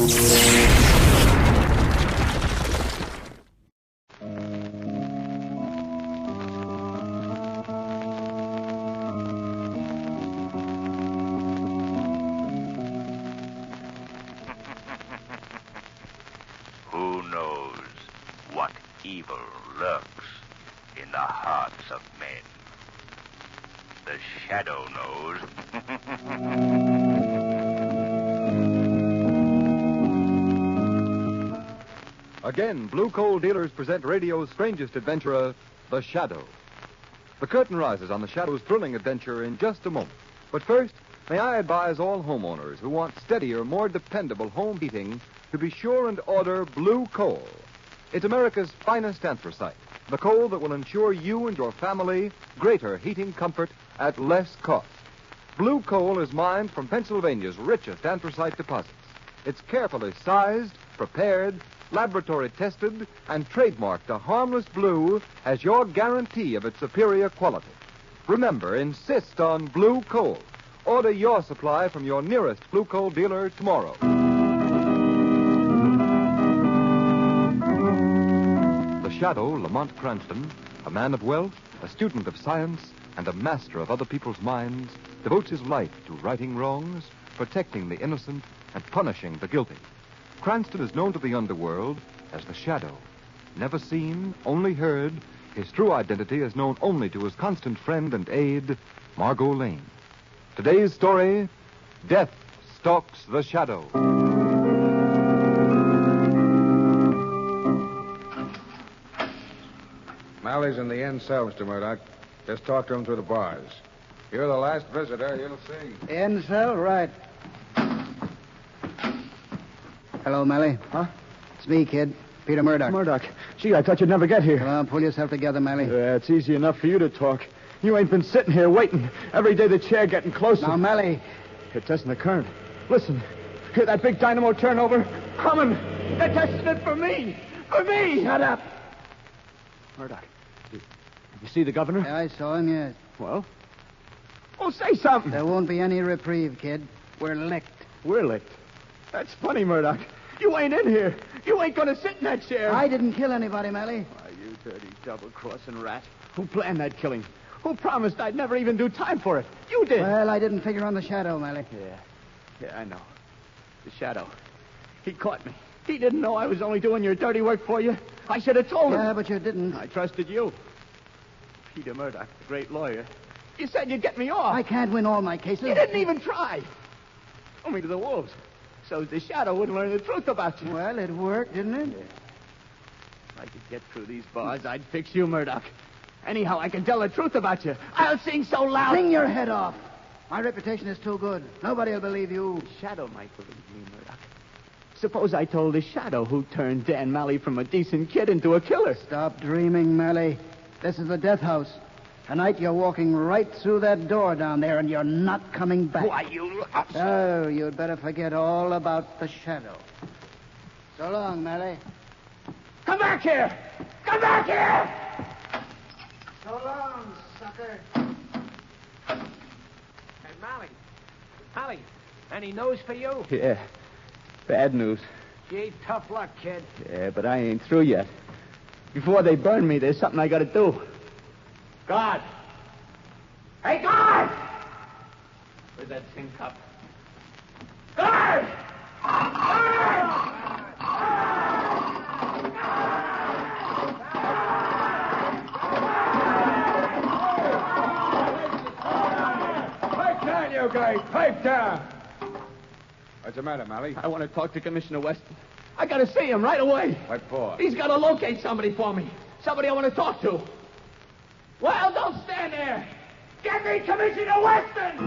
Who knows what evil lurks in the hearts of men? The shadow knows. Again, Blue Coal Dealers present radio's strangest adventurer, The Shadow. The curtain rises on The Shadow's thrilling adventure in just a moment. But first, may I advise all homeowners who want steadier, more dependable home heating to be sure and order Blue Coal. It's America's finest anthracite, the coal that will ensure you and your family greater heating comfort at less cost. Blue Coal is mined from Pennsylvania's richest anthracite deposits. It's carefully sized, prepared, laboratory tested, and trademarked a harmless blue as your guarantee of its superior quality. Remember, insist on Blue Coal. Order your supply from your nearest Blue Coal dealer tomorrow. The Shadow, Lamont Cranston, a man of wealth, a student of science, and a master of other people's minds, devotes his life to righting wrongs, protecting the innocent, and punishing the guilty. Cranston is known to the underworld as the Shadow. Never seen, only heard, his true identity is known only to his constant friend and aide, Margot Lane. Today's story, Death Stalks the Shadow. Mally's in the end cell, Mr. Murdoch. Just talk to him through the bars. You're the last visitor, you'll see. In cell, right. Hello, Mally. Huh? It's me, kid. Peter Murdoch. Murdoch. Gee, I thought you'd never get here. Come on, pull yourself together, Mally. Yeah, it's easy enough for you to talk. You ain't been sitting here waiting. Every day the chair getting closer. Now, Mally. It testing the current. Listen. Hear that big dynamo turnover? Coming. They're testing it for me. For me. Shut up. Murdoch. You see the governor? Yeah, I saw him, yes. Well? Oh, say something. There won't be any reprieve, kid. We're licked. We're licked. That's funny, Murdoch. You ain't in here. You ain't going to sit in that chair. I didn't kill anybody, Mally. Why, you dirty double-crossing rat. Who planned that killing? Who promised I'd never even do time for it? You did. Well, I didn't figure on the Shadow, Mally. Yeah, I know. The Shadow. He caught me. He didn't know I was only doing your dirty work for you. I should have told him. Yeah, but you didn't. I trusted you. Peter Murdoch, the great lawyer. You said you'd get me off. I can't win all my cases. You didn't even try. Throw me to the wolves. So the Shadow wouldn't learn the truth about you. Well, it worked, didn't it? Yeah. If I could get through these bars, I'd fix you, Murdoch. Anyhow, I can tell the truth about you. I'll sing so loud. Sing your head off. My reputation is too good. Nobody will believe you. The Shadow might believe me, Murdoch. Suppose I told the Shadow who turned Dan Mally from a decent kid into a killer. Stop dreaming, Mally. This is the death house. Tonight you're walking right through that door down there, and you're not coming back. Why, you... Oh, you'd better forget all about the Shadow. So long, Mally. Come back here! Come back here! So long, sucker. Hey, Mally, any news for you? Yeah. Bad news. Gee, tough luck, kid. Yeah, but I ain't through yet. Before they burn me, there's something I gotta do. Guard! Hey, guard! Where's that tin cup? Guard! Pipe down, you guys! Pipe down! What's the matter, Mally? I want to talk to Commissioner Weston. I gotta see him right away. What for? He's gotta locate somebody for me. Somebody I want to talk to. Well, don't stand there. Get me Commissioner Weston!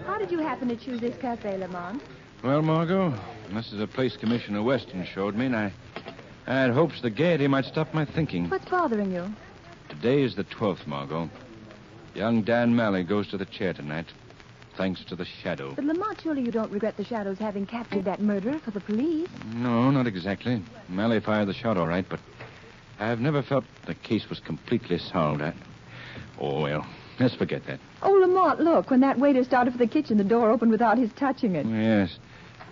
How did you happen to choose this cafe, Lamont? Well, Margot, this is a place Commissioner Weston showed me, and I had hopes the gaiety might stop my thinking. What's bothering you? Today is the 12th, Margot. Young Dan Mally goes to the chair tonight, thanks to the Shadow. But, Lamont, surely you don't regret the Shadow's having captured that murderer for the police? No, not exactly. Mally fired the shot all right, but I've never felt the case was completely solved. Oh, well, let's forget that. Oh, Lamont, look. When that waiter started for the kitchen, the door opened without his touching it. Yes.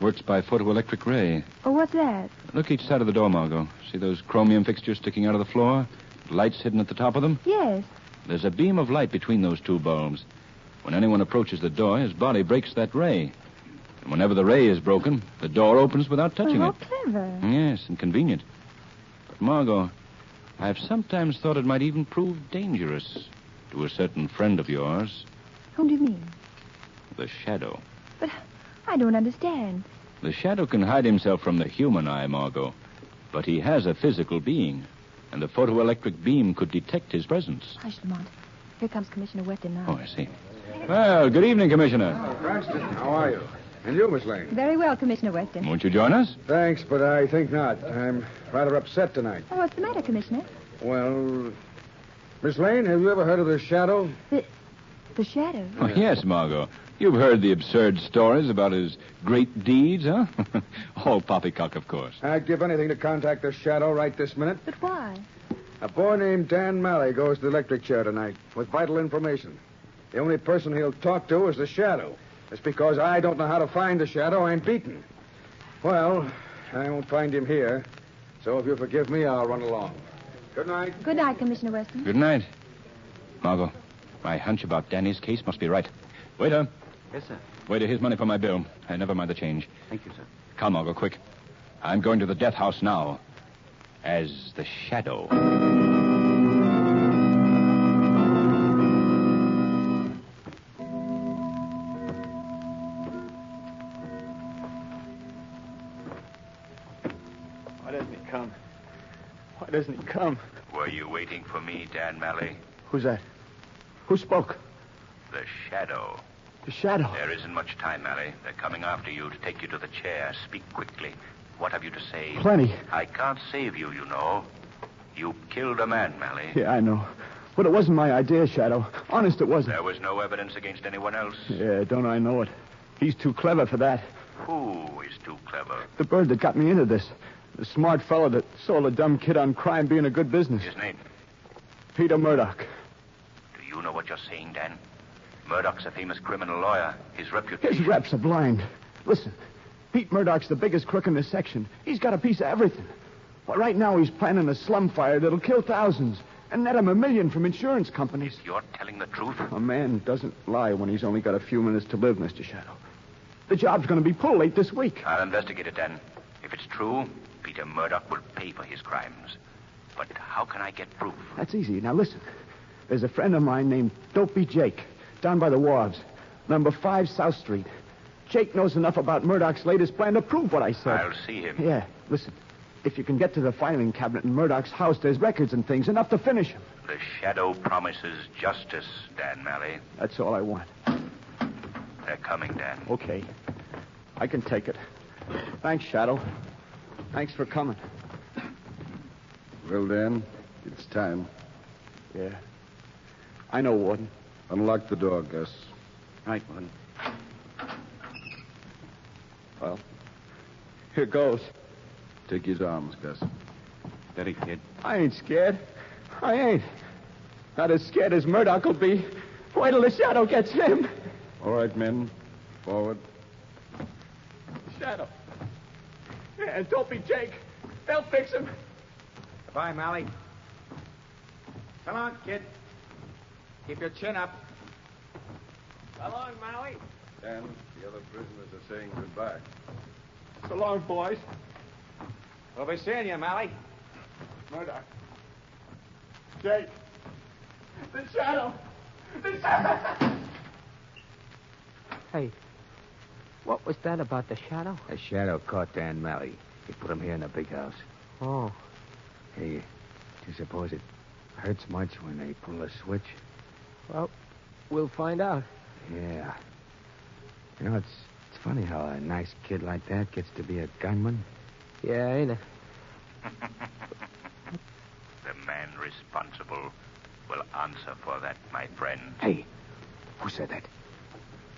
Works by photoelectric ray. Oh, what's that? Look each side of the door, Margot. See those chromium fixtures sticking out of the floor? Lights hidden at the top of them? Yes. There's a beam of light between those two bulbs. When anyone approaches the door, his body breaks that ray. And whenever the ray is broken, the door opens without touching How it. clever. Yes, and convenient. But, Margot, I've sometimes thought it might even prove dangerous to a certain friend of yours, Whom do you mean? the Shadow. But I don't understand. The Shadow can hide himself from the human eye, Margot. But he has a physical being, and the photoelectric beam could detect his presence. Hush, Lamont. Here comes Commissioner Weston now. Oh, I see. Well, good evening, Commissioner. Cranston, how are you? And you, Miss Lane? Very well, Commissioner Weston. Won't you join us? Thanks, but I think not. I'm rather upset tonight. Oh, what's the matter, Commissioner? Well, Miss Lane, have you ever heard of the Shadow? The Shadow? Oh, yes, Margot. You've heard the absurd stories about his great deeds, huh? All poppycock, of course. I'd give anything to contact the Shadow right this minute. But why? A boy named Dan Malley goes to the electric chair tonight with vital information. The only person he'll talk to is the Shadow. It's because I don't know how to find the Shadow I'm beaten. Well, I won't find him here. So if you forgive me, I'll run along. Good night. Good night, Commissioner Weston. Good night. Margot, my hunch about Danny's case must be right. Waiter. Yes, sir. Waiter, here's money for my bill. Never mind the change. Thank you, sir. Come, Margot, quick. I'm going to the death house now. As the Shadow. Why doesn't he come? Why doesn't he come? Were you waiting for me, Dan Malley? Who's that? Who spoke? The Shadow. The Shadow. There isn't much time, Malley. They're coming after you to take you to the chair. Speak quickly. What have you to say? Plenty. I can't save you, you know. You killed a man, Malley. Yeah, I know. But it wasn't my idea, Shadow. Honest, it wasn't. There was no evidence against anyone else. Yeah, don't I know it. He's too clever for that. Who is too clever? The bird that got me into this. The smart fellow that sold a dumb kid on crime being a good business. His name? Peter Murdoch. Do you know what you're saying, Dan? Murdoch's a famous criminal lawyer. His reputation... His reps are blind. Listen, Pete Murdoch's the biggest crook in this section. He's got a piece of everything. Well, right now he's planning a slum fire that'll kill thousands and net him $1 million from insurance companies. You're telling the truth? A man doesn't lie when he's only got a few minutes to live, Mr. Shadow. The job's going to be pulled late this week. I'll investigate it, Dan. If it's true, Peter Murdoch will pay for his crimes. But how can I get proof? That's easy. Now, listen. There's a friend of mine named Dopey Jake, down by the wharves, number 5 South Street. Jake knows enough about Murdoch's latest plan to prove what I said. I'll see him. Yeah, listen. If you can get to the filing cabinet in Murdoch's house, there's records and things, enough to finish him. The Shadow promises justice, Dan Malley. That's all I want. They're coming, Dan. Okay. I can take it. Thanks, Shadow. Thanks for coming. Well, Dan, it's time. Yeah. I know, Warden. Unlock the door, Gus. Right, Warden. Well, here goes. Take his arms, Gus. Steady, kid. I ain't scared. I ain't. Not as scared as Murdoch will be. Wait till the Shadow gets him. All right, men. Forward. Shadow. Yeah, don't be Jake. They'll fix him. Goodbye, Malley. Come on, kid. Keep your chin up. So long, Malley. Dan, the other prisoners are saying goodbye. So long, boys. We'll be seeing you, Malley. Murdoch. Jake. The Shadow. The Shadow. Hey, what was that about the Shadow? The Shadow caught Dan Malley. He put him here in the big house. Oh, Hey, do you suppose it hurts much when they pull a switch? well, we'll find out. Yeah. You know, it's funny how a nice kid like that gets to be a gunman. Yeah, ain't it? The man responsible will answer for that, my friend. Hey, who said that?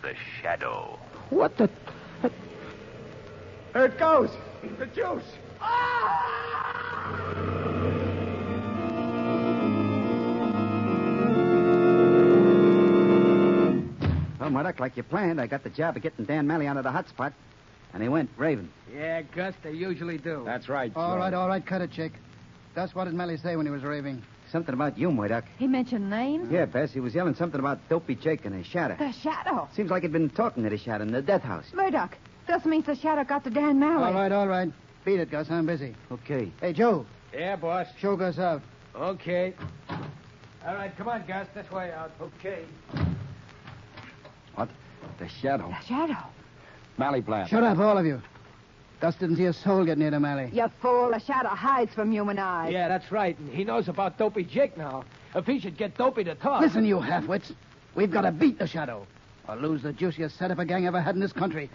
The Shadow. What the... There it goes. The juice. Murdoch, like you planned, I got the job of getting Dan Malley out of the hot spot, and he went raving. Yeah, Gus, they usually do. That's right. All right, cut it, Chick. Gus, what did Melly say when he was raving? Something about you, Murdoch. He mentioned names? Yeah, Bess, he was yelling something about Dopey Jake and his shadow. The shadow. Seems like he'd been talking to the shadow in the death house. Murdoch, this means the shadow got to Dan Malley. All right. Beat it, Gus. I'm busy. Okay. Hey, Joe, Yeah, boss. show Gus out. Okay. All right, come on, Gus. This way out. Okay. What? The shadow. The shadow. Malley blast. Shut up, all of you. Gus didn't see a soul get near to Malley. You fool. The shadow hides from human eyes. Yeah, that's right. And he knows about Dopey Jake now. If he should get Dopey to talk... Listen, you half-wits. We've got to beat the shadow or lose the juiciest setup a gang ever had in this country.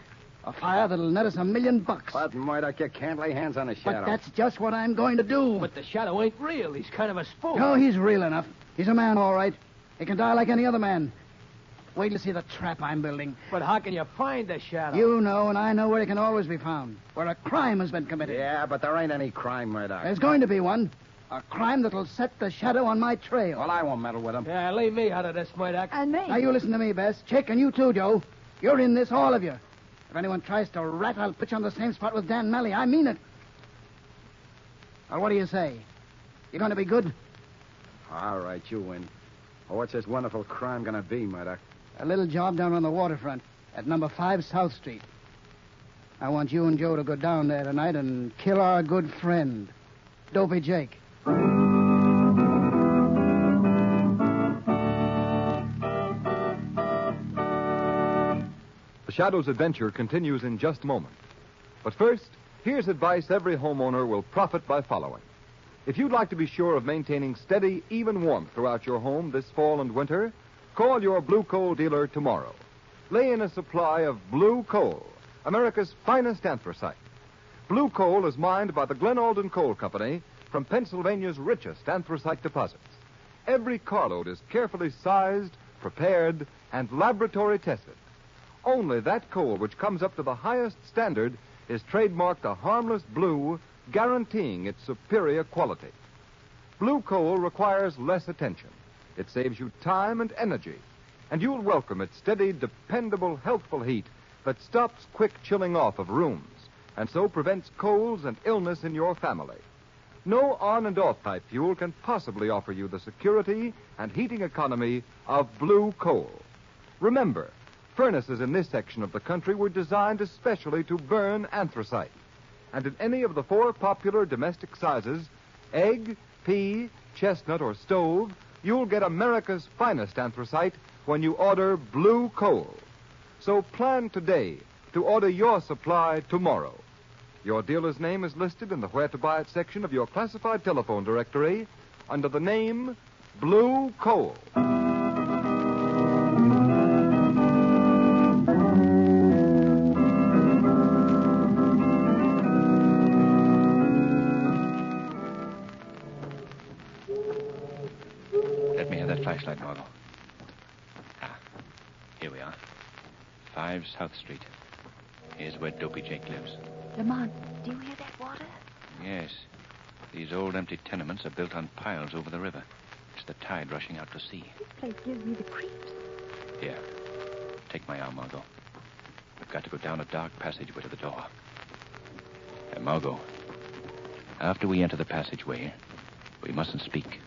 A fire that'll net us $1 million. But, Murdoch, you can't lay hands on the shadow. But that's just what I'm going to do. But the shadow ain't real. He's kind of a spook. No, he's real enough. He's a man, all right. He can die like any other man. Wait till you see the trap I'm building. But how can you find the shadow? You know, and I know where he can always be found. Where a crime has been committed. Yeah, but there ain't any crime, Murdoch. There's going to be one. A crime that'll set the shadow on my trail. Well, I won't meddle with him. Yeah, leave me out of this, Murdoch. And me. Now, you listen to me, Bess. Chick, and you too, Joe. You're in this, all of you. If anyone tries to rat, I'll put you on the same spot with Dan Malley. I mean it. Now, what do you say? You going to be good? All right, you win. Well, what's this wonderful crime going to be, Murdoch? A little job down on the waterfront at number 5 South Street. I want you and Joe to go down there tonight and kill our good friend, Dopey Jake. The Shadow's adventure continues in just a moment. But first, here's advice every homeowner will profit by following. If you'd like to be sure of maintaining steady, even warmth throughout your home this fall and winter, call your blue coal dealer tomorrow. Lay in a supply of blue coal, America's finest anthracite. Blue coal is mined by the Glen Alden Coal Company from Pennsylvania's richest anthracite deposits. Every carload is carefully sized, prepared, and laboratory tested. Only that coal which comes up to the highest standard is trademarked a harmless blue, guaranteeing its superior quality. Blue coal requires less attention. It saves you time and energy, and you'll welcome its steady, dependable, healthful heat that stops quick chilling off of rooms and so prevents colds and illness in your family. No on and off type fuel can possibly offer you the security and heating economy of blue coal. Remember, furnaces in this section of the country were designed especially to burn anthracite. And in any of the 4 popular domestic sizes, egg, pea, chestnut, or stove, you'll get America's finest anthracite when you order blue coal. So plan today to order your supply tomorrow. Your dealer's name is listed in the Where to Buy It section of your classified telephone directory under the name Blue Coal. Let me have that flashlight, Margot. Ah, here we are. 5 South Street. Here's where Dopey Jake lives. Lamont, do you hear that water? Yes. These old empty tenements are built on piles over the river. It's the tide rushing out to sea. This place gives me the creeps. Here. Take my arm, Margot. We've got to go down a dark passageway to the door. Margot, after we enter the passageway, we mustn't speak.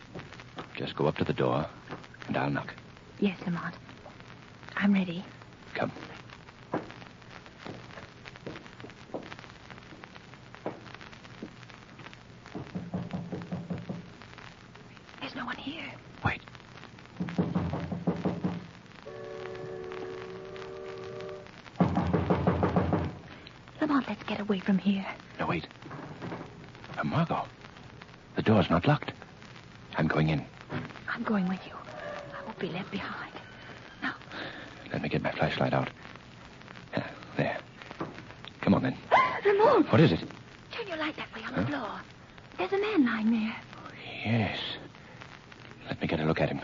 Just go up to the door, and I'll knock. Yes, Lamont. I'm ready. Come. There's no one here. Wait. Lamont, let's get away from here. No, wait. Margot, the door's not locked. I'm going in. I'm going with you. I won't be left behind. Now. Let me get my flashlight out. There. Come on, then. Lamont! What is it? Turn your light that way on the floor. There's a man lying there. Yes. Let me get a look at him.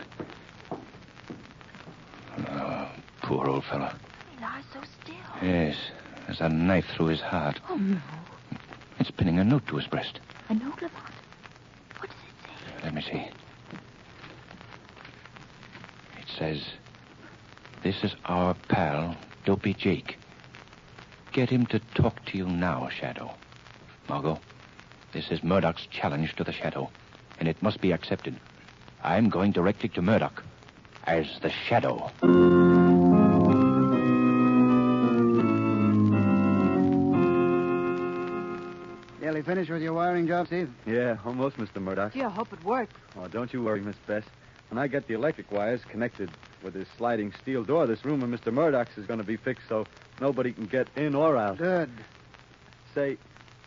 Oh, poor old fellow. He lies so still. Yes. There's a knife through his heart. Oh, no. It's pinning a note to his breast. A note, Lamont? What does it say? Let me see. It says, This is our pal, Dopey Jake. Get him to talk to you now, Shadow. Margot, this is Murdoch's challenge to the Shadow, and it must be accepted. I'm going directly to Murdoch as the Shadow. Nearly finished with your wiring job, Steve? Yeah, almost, Mr. Murdoch. Gee, I hope it works. Oh, don't you worry, Miss Bess. When I get the electric wires connected with this sliding steel door, this room of Mr. Murdoch's is going to be fixed so nobody can get in or out. Good. Say,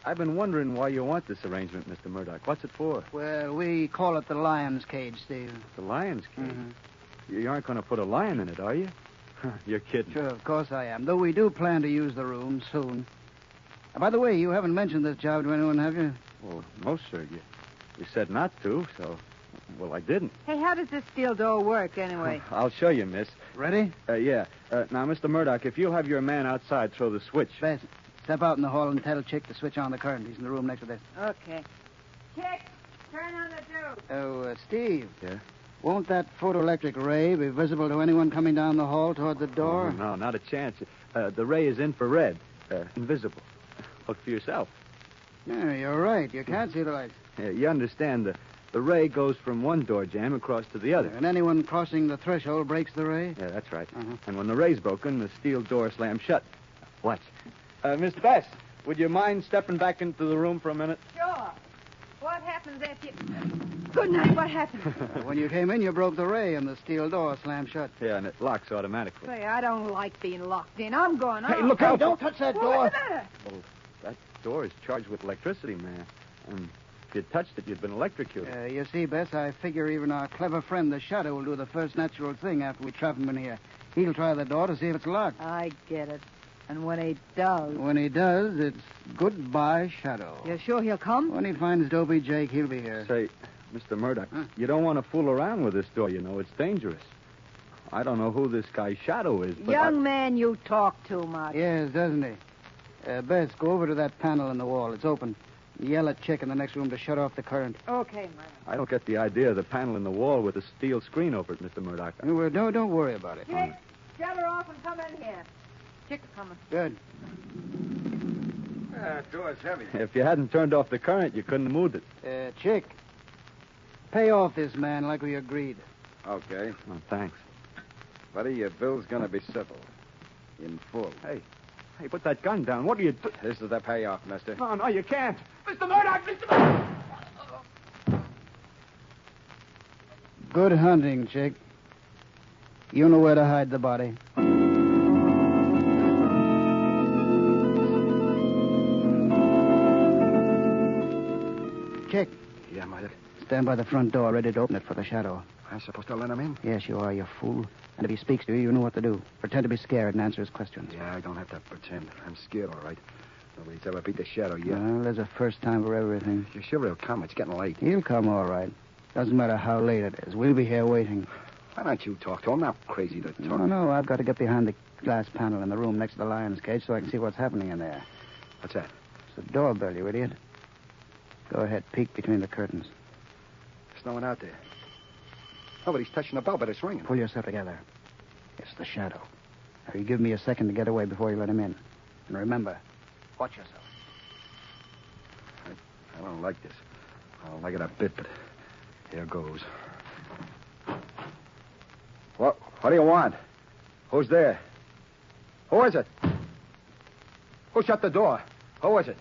I've been wondering why you want this arrangement, Mr. Murdoch. What's it for? Well, we call it the lion's cage, Steve. The lion's cage? Mm-hmm. You aren't going to put a lion in it, are you? You're kidding. Sure, of course I am. Though we do plan to use the room soon. By the way, you haven't mentioned this job to anyone, have you? Well, no, sir. You said not to, so... Well, I didn't. Hey, how does this steel door work, anyway? I'll show you, miss. Ready? Yeah. Now, Mr. Murdoch, if you'll have your man outside throw the switch. Bess, step out in the hall and tell Chick to switch on the current. He's in the room next to this. Okay. Chick, turn on the juice. Oh, Steve. Yeah? Won't that photoelectric ray be visible to anyone coming down the hall toward the door? Oh, no, not a chance. The ray is infrared. Invisible. Look for yourself. Yeah, you're right. You can't see the lights. Yeah, you understand, the ray goes from one door jamb across to the other. And anyone crossing the threshold breaks the ray? Yeah, that's right. Uh-huh. And when the ray's broken, the steel door slams shut. Watch. Miss Bess, would you mind stepping back into the room for a minute? Sure. What happens after you... Good night, what happened? When you came in, you broke the ray and the steel door slammed shut. Yeah, and it locks automatically. Say, I don't like being locked in. I'm going out. Hey, look out! Don't touch that Well, door. what's the matter? Well, that door is charged with electricity, man. And if you touched it, you'd been electrocuted. You see, Bess, I figure even our clever friend, the Shadow, will do the first natural thing after we trap him in here. He'll try the door to see if it's locked. I get it. And when he does... When he does, it's goodbye, Shadow. You're sure he'll come? When he finds Dopey Jake, he'll be here. Say, Mr. Murdoch, Huh? you don't want to fool around with this door, you know. It's dangerous. I don't know who this guy Shadow is, but... Young man, you talk too much. Yes, doesn't he? Bess, go over to that panel in the wall. It's open. Yell at Chick in the next room to shut off the current. Okay, man. I don't get the idea of the panel in the wall with a steel screen over it, Mr. Murdoch. Don't worry about it. Chick, shut her off and come in here. Chick's coming. Good. That door's heavy. If you hadn't turned off the current, you couldn't have moved it. Chick, pay off this man like we agreed. Okay. Oh, thanks. Buddy, your bill's gonna be civil. In full. Hey, put that gun down. What are you doing? This is the payoff, mister. Oh, no, you can't. Mr. Murdoch! Mr. Murdoch! Good hunting, Chick. You know where to hide the body. Chick, Yeah, Murdoch. stand by the front door, ready to open it for the Shadow. I'm supposed to let him in? Yes, you are, you fool. And if he speaks to you, you know what to do. Pretend to be scared and answer his questions. Yeah, I don't have to pretend. I'm scared, all right. Nobody's ever beat the Shadow yet. Well, there's a first time for everything. You're sure he'll come? It's getting late. He'll come all right. Doesn't matter how late it is. We'll be here waiting. Why don't you talk to him? I'm not crazy to talk. No, I've got to get behind the glass panel in the room next to the lion's cage so I can see what's happening in there. What's that? It's the doorbell, you idiot. Go ahead, peek between the curtains. There's no one out there. Nobody's touching the bell, but it's ringing. Pull yourself together. It's the Shadow. Now, you give me a second to get away before you let him in. And remember, watch yourself. I don't like this. I don't like it a bit, but here goes. What do you want? Who's there? Who is it? Who shut the door? Who is it?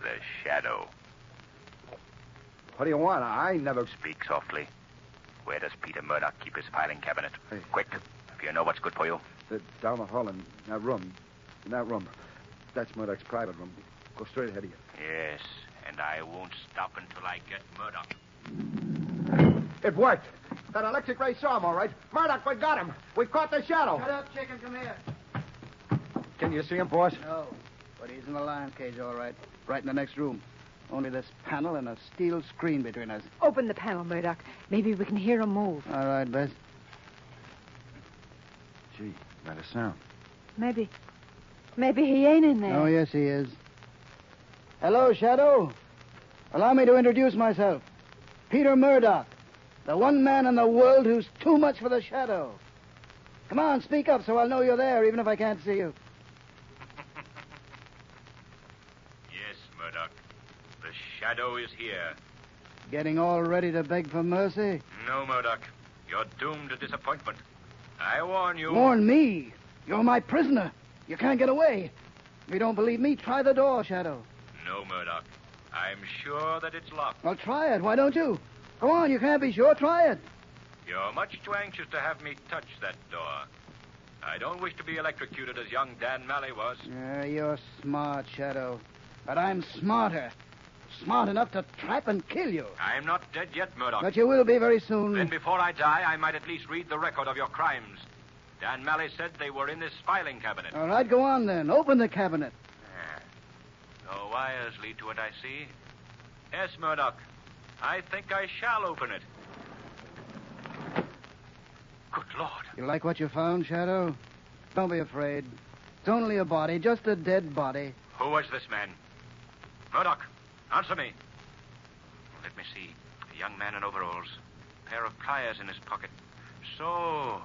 The Shadow. What do you want? I never... Speak softly. Where does Peter Murdoch keep his filing cabinet? Hey. Quick, if you know what's good for you. Down the hall in that room. In that room. That's Murdoch's private room. Go straight ahead of you. Yes, and I won't stop until I get Murdoch. It worked. That electric ray saw him, all right. Murdoch, we got him. We caught the Shadow. Shut up, Chicken. Come here. Can you see him, boss? No, but he's in the lion's cage, all right. Right in the next room. Only this panel and a steel screen between us. Open the panel, Murdoch. Maybe we can hear him move. All right, Bess. Gee, not a sound. Maybe he ain't in there. Oh, yes, he is. Hello, Shadow. Allow me to introduce myself. Peter Murdoch. The one man in the world who's too much for the shadow. Come on, speak up so I'll know you're there, even if I can't see you. Yes, Murdoch. The shadow is here. Getting all ready to beg for mercy? No, Murdoch. You're doomed to disappointment. I warn you. Warn me? You're my prisoner. You can't get away. If you don't believe me, try the door, Shadow. No, Murdoch. I'm sure that it's locked. Well, try it. Why don't you? Go on, you can't be sure. Try it. You're much too anxious to have me touch that door. I don't wish to be electrocuted as young Dan Malley was. You're smart, Shadow. But I'm smarter. Smart enough to trap and kill you. I'm not dead yet, Murdoch. But you will be very soon. Then before I die, I might at least read the record of your crimes. Dan Malley said they were in this filing cabinet. All right, go on then. Open the cabinet. No wires lead to it, I see. Yes, Murdoch. I think I shall open it. Good Lord. You like what you found, Shadow? Don't be afraid. It's only a body, just a dead body. Who was this man? Murdoch, answer me. Let me see. A young man in overalls. A pair of pliers in his pocket. So,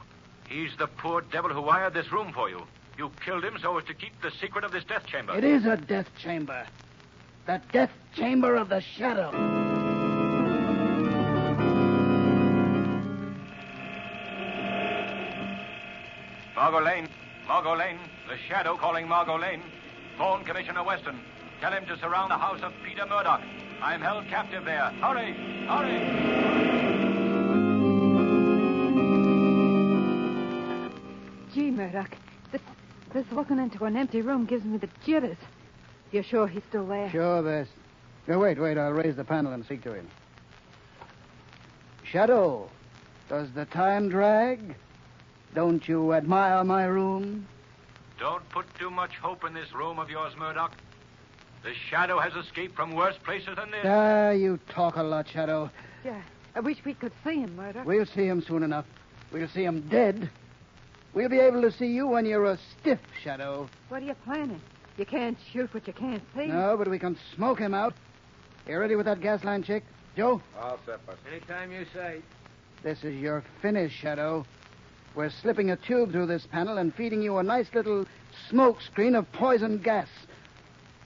he's the poor devil who wired this room for you. You killed him so as to keep the secret of this death chamber. It is a death chamber. The death chamber of the Shadow. Margot Lane. Margot Lane. The Shadow calling Margot Lane. Phone Commissioner Weston. Tell him to surround the house of Peter Murdoch. I'm held captive there. Hurry! Hurry! Gee, Murdoch, this looking into an empty room gives me the jitters. You're sure he's still there? Sure, Bess. Now, wait. I'll raise the panel and speak to him. Shadow, does the time drag? Don't you admire my room? Don't put too much hope in this room of yours, Murdoch. The Shadow has escaped from worse places than this. You talk a lot, Shadow. Yeah, I wish we could see him, Murdoch. We'll see him soon enough. We'll see him dead. We'll be able to see you when you're a stiff, Shadow. What are you planning? You can't shoot what you can't see. No, but we can smoke him out. You ready with that gas line, chick? Joe? All set, Buster. Anytime you say. This is your finish, Shadow. We're slipping a tube through this panel and feeding you a nice little smoke screen of poison gas.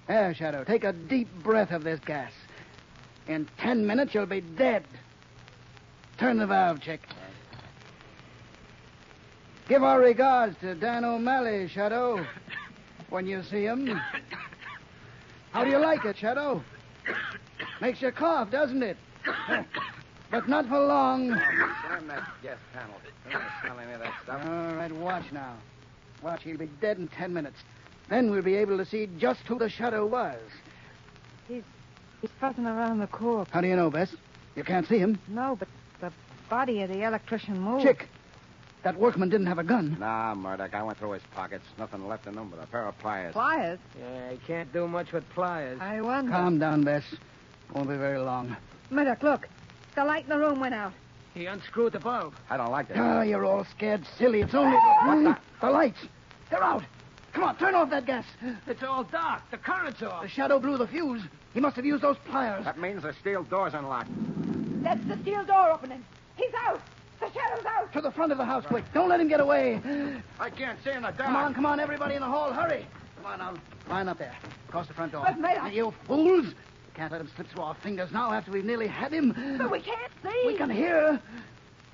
There, Shadow, take a deep breath of this gas. In 10 minutes, you'll be dead. Turn the valve, chick. Give our regards to Dan O'Malley, Shadow, when you see him. How do you like it, Shadow? Makes you cough, doesn't it? But not for long. Slam that gas panel. Don't smell any of that stuff. All right, watch now. Watch, he'll be dead in 10 minutes. Then we'll be able to see just who the Shadow was. He's fuzzing around the corpse. How do you know, Bess? You can't see him. No, but the body of the electrician moved. Chick, that workman didn't have a gun. Nah, Murdoch, I went through his pockets. Nothing left in them but a pair of pliers. Pliers? Yeah, he can't do much with pliers. I wonder. Calm down, Bess. Won't be very long. Murdoch, look. The light in the room went out. He unscrewed the bulb. I don't like it. You're all scared silly. It's only... What the lights. They're out. Come on, turn off that gas. It's all dark. The current's off. The Shadow blew the fuse. He must have used those pliers. That means the steel door's unlocked. That's the steel door opening. He's out. The Shadow's out. To the front of the house, quick. Don't let him get away. I can't see in the dark. Come on, everybody in the hall. Hurry. Come on, now. Line up there. Across the front door. But, Murdoch... You fools. We can't let him slip through our fingers now after we've nearly had him. But we can't see. We can hear.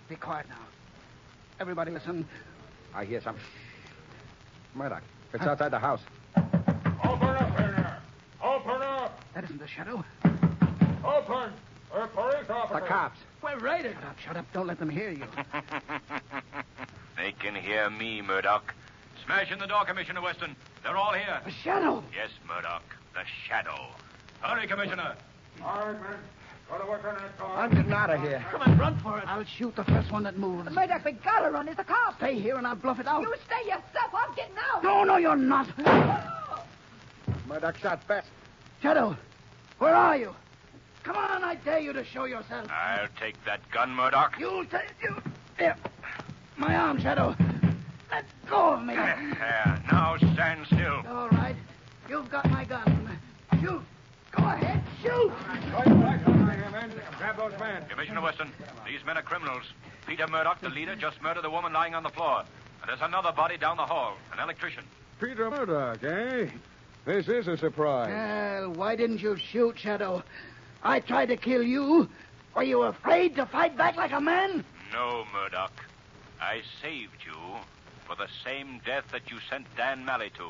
Be quiet now. Everybody listen. I hear something. Murdoch, it's outside the house. Open up in there. Open up. That isn't the Shadow. Open. We're police officers. The cops. We're raided. Shut up. Don't let them hear you. They can hear me, Murdoch. Smash in the door, Commissioner Weston. They're all here. The Shadow. Yes, Murdoch. The Shadow. Hurry, Commissioner. All right, men. Go to work on that car. I'm getting out of here. Come on, run for it. I'll shoot the first one that moves. Murdoch, we gotta run. It's a cop. Stay here and I'll bluff it out. You stay yourself. I'm getting out. No, you're not. Murdoch shot Bess. Shadow, where are you? Come on, I dare you to show yourself. I'll take that gun, Murdoch. You'll take you. Here. My arm, Shadow. Let go of me. There. Now stand still. All right. You've got my gun. Shoot. Go ahead. Shoot. Right back on here, men. men. Grab those men. Commissioner Weston, these men are criminals. Peter Murdoch, the leader, just murdered the woman lying on the floor. And there's another body down the hall, an electrician. Peter Murdoch, eh? This is a surprise. Well, why didn't you shoot, Shadow? I tried to kill you. Were you afraid to fight back like a man? No, Murdoch. I saved you for the same death that you sent Dan Malley to.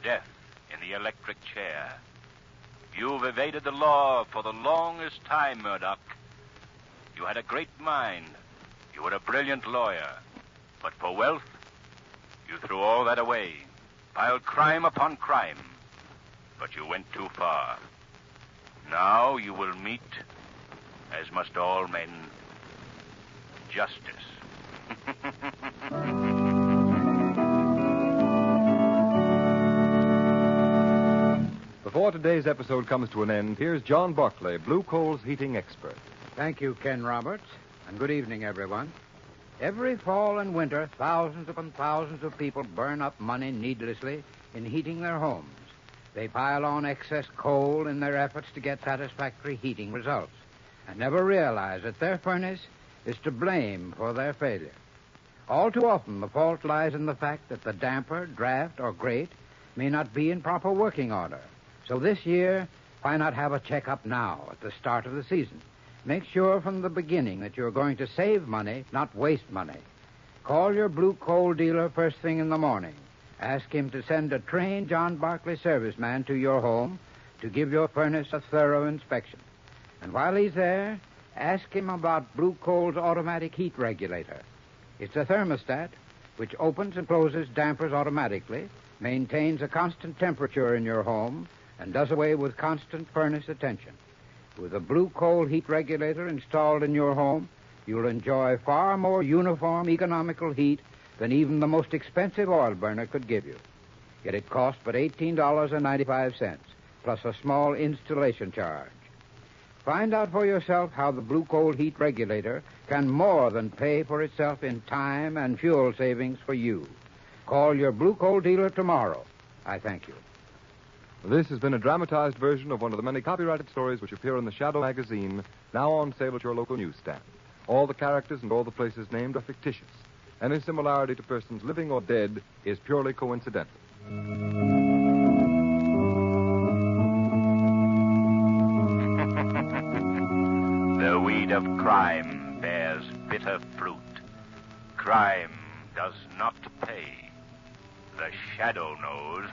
Death in the electric chair. You've evaded the law for the longest time, Murdoch. You had a great mind. You were a brilliant lawyer. But for wealth, you threw all that away. Piled crime upon crime. But you went too far. Now you will meet, as must all men, justice. Before today's episode comes to an end, here's John Barclay, Blue Coal's heating expert. Thank you, Ken Roberts, and good evening, everyone. Every fall and winter, thousands upon thousands of people burn up money needlessly in heating their homes. They pile on excess coal in their efforts to get satisfactory heating results and never realize that their furnace is to blame for their failure. All too often, the fault lies in the fact that the damper, draft, or grate may not be in proper working order. So this year, why not have a checkup now at the start of the season? Make sure from the beginning that you're going to save money, not waste money. Call your Blue Coal dealer first thing in the morning. Ask him to send a trained John Barclay serviceman to your home to give your furnace a thorough inspection. And while he's there, ask him about Blue Coal's automatic heat regulator. It's a thermostat which opens and closes dampers automatically, maintains a constant temperature in your home, and does away with constant furnace attention. With a Blue Coal heat regulator installed in your home, you'll enjoy far more uniform, economical heat than even the most expensive oil burner could give you. Yet it costs but $18.95, plus a small installation charge. Find out for yourself how the Blue Coal heat regulator can more than pay for itself in time and fuel savings for you. Call your Blue Coal dealer tomorrow. I thank you. This has been a dramatized version of one of the many copyrighted stories which appear in the Shadow magazine, now on sale at your local newsstand. All the characters and all the places named are fictitious. Any similarity to persons living or dead is purely coincidental. The weed of crime bears bitter fruit. Crime does not pay. The Shadow knows.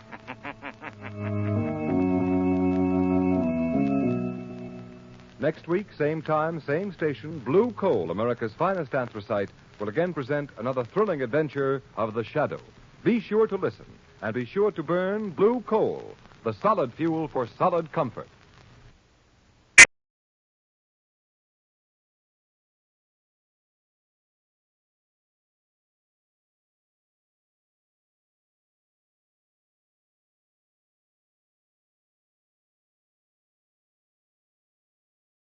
Next week, same time, same station, Blue Coal, America's finest anthracite, will again present another thrilling adventure of The Shadow. Be sure to listen, and be sure to burn Blue Coal, the solid fuel for solid comfort.